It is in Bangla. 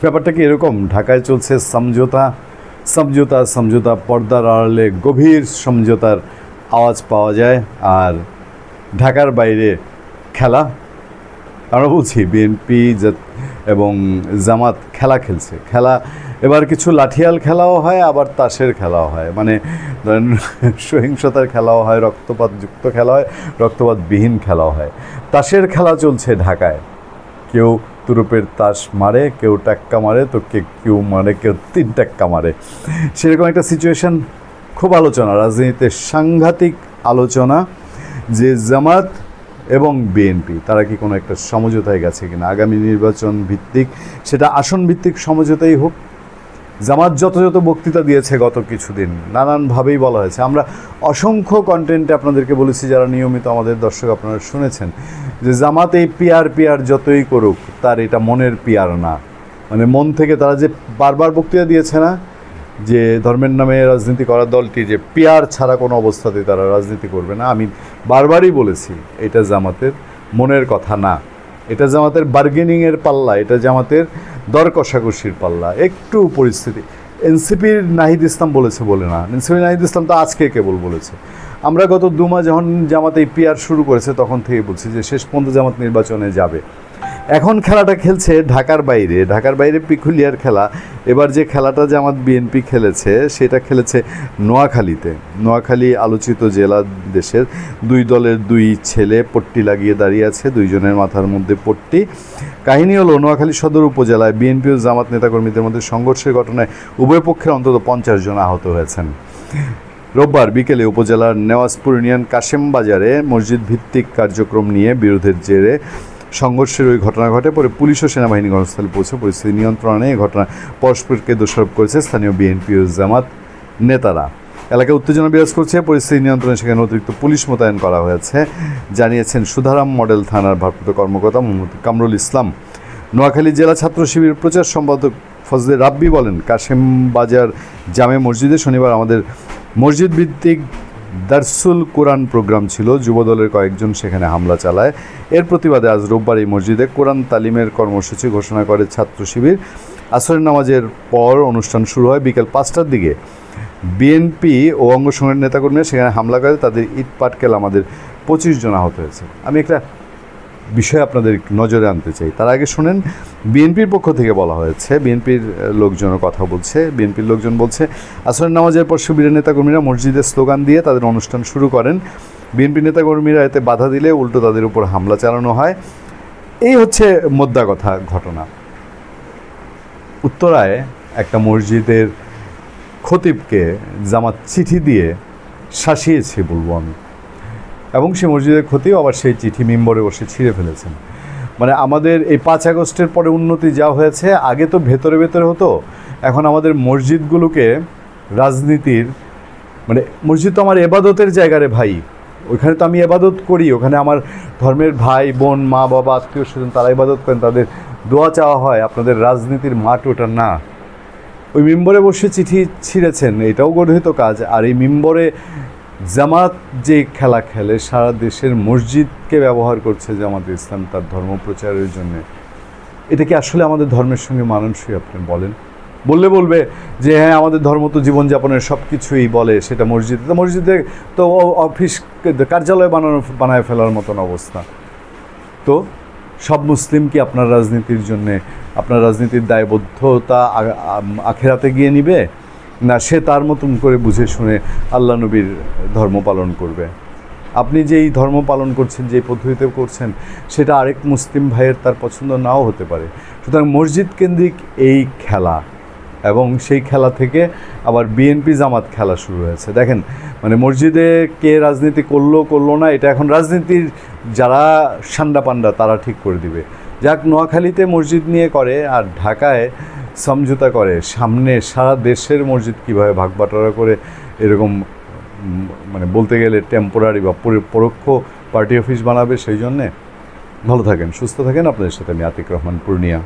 ব্যাপারটা কি এরকম? ঢাকায় চলছে সমঝোতা সমঝোতা সমঝোতা, পর্দার আড়ালে গভীর সমঝোতার আওয়াজ পাওয়া যায়, আর ঢাকার বাইরে খেলা। আমরা বলছি বিএনপি এবং জামাত খেলা খেলছে। খেলা এবার কিছু লাঠিয়াল খেলাও হয়, আবার তাসের খেলাও হয়, মানে ধরেন সহিংসতার খেলাও হয়, রক্তপাতযুক্ত খেলা হয়, রক্তপাতবিহীন খেলাও হয়। তাসের খেলা চলছে ঢাকায়। কেউ তুরুপের তাস মারে, কেউ টাক্কা মারে, তো কেউ মারে, কেউ 3 টাক্কা মারে। সেরকম একটা সিচুয়েশন, খুব আলোচনা, রাজনীতিতে সাংঘাতিক আলোচনা যে জামাত এবং বিএনপি তারা কি কোনো একটা সমঝোতায় গেছে কিনা আগামী নির্বাচন ভিত্তিক, সেটা আসন ভিত্তিক সমঝোতাই হোক। জামাত যত বক্তৃতা দিয়েছে গত কিছুদিন, নানানভাবেই বলা হয়েছে। আমরা অসংখ্য কন্টেন্টে আপনাদেরকে বলেছি, যারা নিয়মিত আমাদের দর্শক আপনারা শুনেছেন, যে জামাত এই পিআর যতই করুক, তার এটা মনের পিআর না। মানে মন থেকে তারা যে বারবার বক্তৃতা দিয়েছে না, যে ধর্মের নামে রাজনীতি করার দলটি যে পিআর ছাড়া কোনো অবস্থাতেই তারা রাজনীতি করবে না, আমি বারবারই বলেছি এটা জামাতের মনের কথা না, এটা জামাতের বার্গেনিংয়ের পাল্লা, এটা জামাতের দর কষাকষির পাল্লা। একটু পরিস্থিতি এনসিপির নাহিদ ইসলাম বলেছে বলে না, এনসিপির নাহিদ ইসলাম তো আজকে কেবল বলেছে। আমরা গত 2 মাস যখন জামাত এই পিআর শুরু করেছে তখন থেকে বলছি যে শেষ পর্যন্ত জামাত নির্বাচনে যাবে। এখন খেলাটা খেলছে ঢাকার বাইরে পিকুলিয়ার খেলা। এবার যে খেলাটা জামাত বিএনপি খেলেছে সেটা খেলেছে নোয়াখালীতে। নোয়াখালী আলোচিত জেলা, দেশের 2 দলের 2 ছেলে পট্টি লাগিয়ে দাঁড়িয়ে আছে, 2 জনের মাথার মধ্যে পট্টি। কাহিনী হলো, নোয়াখালী সদর উপজেলায় বিএনপি ও জামাত নেতাকর্মীদের মধ্যে সংঘর্ষের ঘটনায় উভয় পক্ষের অন্তত 50 জন আহত হয়েছেন। রোববার বিকেলে উপজেলার নেওয়াজপুর ইউনিয়ন কাশেম বাজারে মসজিদ ভিত্তিক কার্যক্রম নিয়ে বিরোধের জেরে সংঘর্ষের ওই ঘটনা ঘটে। পরে পুলিশ ও সেনাবাহিনী ঘটনাস্থলে পৌঁছে পরিস্থিতি নিয়ন্ত্রণে এই ঘটনা পরস্পরকে দোষারোপ করেছে স্থানীয় বিএনপি ও জামাত নেতারা। এলাকায় উত্তেজনা বিরাজ করছে, পরিস্থিতি নিয়ন্ত্রণে সেখানে অতিরিক্ত পুলিশ মোতায়েন করা হয়েছে, জানিয়েছেন সুধারাম মডেল থানার ভারপ্রাপ্ত কর্মকর্তা মোহাম্মদ কামরুল ইসলাম। নোয়াখালী জেলা ছাত্র শিবির প্রচার সম্পাদক ফজলে রাব্বি বলেন, কাশেম বাজার জামে মসজিদে শনিবার আমাদের মসজিদ ভিত্তিক দারসুল কোরআন প্রোগ্রাম ছিল। যুবদলের কয়েকজন সেখানে হামলা চালায়। এর প্রতিবাদে আজ রোববার এই মসজিদে কোরআন তালিমের কর্মসূচি ঘোষণা করে ছাত্র শিবির। আসরের নামাজের পর অনুষ্ঠান শুরু হয় বিকেল 5টার দিকে। বিএনপি ও অঙ্গ সংগঠনের নেতাকর্মীরা সেখানে হামলা করে, তাদের ইট পাটকেল আমাদের 25 জন আহত হয়েছে। আমি একটা বিষয় আপনাদের নজরে আনতে চাই, তার আগে শুনেন বিএনপির পক্ষ থেকে বলা হয়েছে, বিএনপির লোকজনের কথা বলছে। বিএনপির লোকজন বলছে, আসরের নামাজের পর শিবিরের নেতাকর্মীরা মসজিদে স্লোগান দিয়ে তাদের অনুষ্ঠান শুরু করেন। বিএনপি নেতাকর্মীরা এতে বাধা দিলে উল্টো তাদের উপর হামলা চালানো হয়। এই হচ্ছে মোদ্দা কথা ঘটনা। উত্তরায় একটা মসজিদের খতিবকে জামাত চিঠি দিয়ে শাসিয়েছে বলবো আমি, এবং সে মসজিদের খতিব আবার সেই চিঠি মিম্বরে বসে ছিঁড়ে ফেলেছেন। মানে আমাদের এই 5 আগস্টের পরে উন্নতি যা হয়েছে, আগে তো ভেতরে হতো, এখন আমাদের মসজিদগুলোকে রাজনীতির, মানে মসজিদ তো আমার এবাদতের জায়গা রে ভাই, ওইখানে তো আমি এবাদত করি, ওখানে আমার ধর্মের ভাই বোন মা বাবা আত্মীয় স্বজন তারা ইবাদত করেন, তাদের দোয়া চাওয়া হয়। আপনাদের রাজনীতির মাঠ ওটা না। ওই মিম্বরে বসে চিঠি ছিঁড়েছেন, এটাও গর্হিত কাজ। আর এই মিম্বরে জামাত যে খেলা খেলে, সারা দেশের মসজিদকে ব্যবহার করছে জামাত ইসলাম তার ধর্ম প্রচারের জন্য, এটা কি আসলে আমাদের ধর্মের সঙ্গে মানানসই? আপনি বলেন। বলবে যে হ্যাঁ আমাদের ধর্ম তো জীবনযাপনের সব কিছুই বলে, সেটা মসজিদে তো অফিস কার্যালয় বানায় ফেলার মতন অবস্থা। তো সব মুসলিম কি আপনার রাজনীতির জন্যে, আপনার রাজনীতির দায়বদ্ধতা আখেরাতে গিয়ে নিবে, না সে তার মতন করে বুঝে শুনে আল্লাহ নবীর ধর্ম পালন করবে? আপনি যেই ধর্ম পালন করছেন, যে পদ্ধতিতে করছেন, সেটা আরেক মুসলিম ভাইয়ের তার পছন্দ নাও হতে পারে। সুতরাং মসজিদ কেন্দ্রিক এই খেলা, এবং সেই খেলা থেকে আবার বিএনপি জামাত খেলা শুরু হয়েছে। দেখেন, মানে মসজিদে কে রাজনীতি করলো না, এটা এখন রাজনীতির যারা সান্ডা পান্ডা তারা ঠিক করে দিবে। যাক, নোয়াখালীতে মসজিদ নিয়ে করে, আর ঢাকায় সমঝোতা করে। সামনে সারা দেশের মসজিদ কীভাবে ভাগ বাটোয়ারা করে এরকম, মানে বলতে গেলে টেম্পোরারি বা পরোক্ষ পার্টি অফিস বানাবে। সেই জন্যে ভালো থাকেন, সুস্থ থাকেন। আপনাদের সাথে আমি আতিক রহমান, পূর্ণিয়া।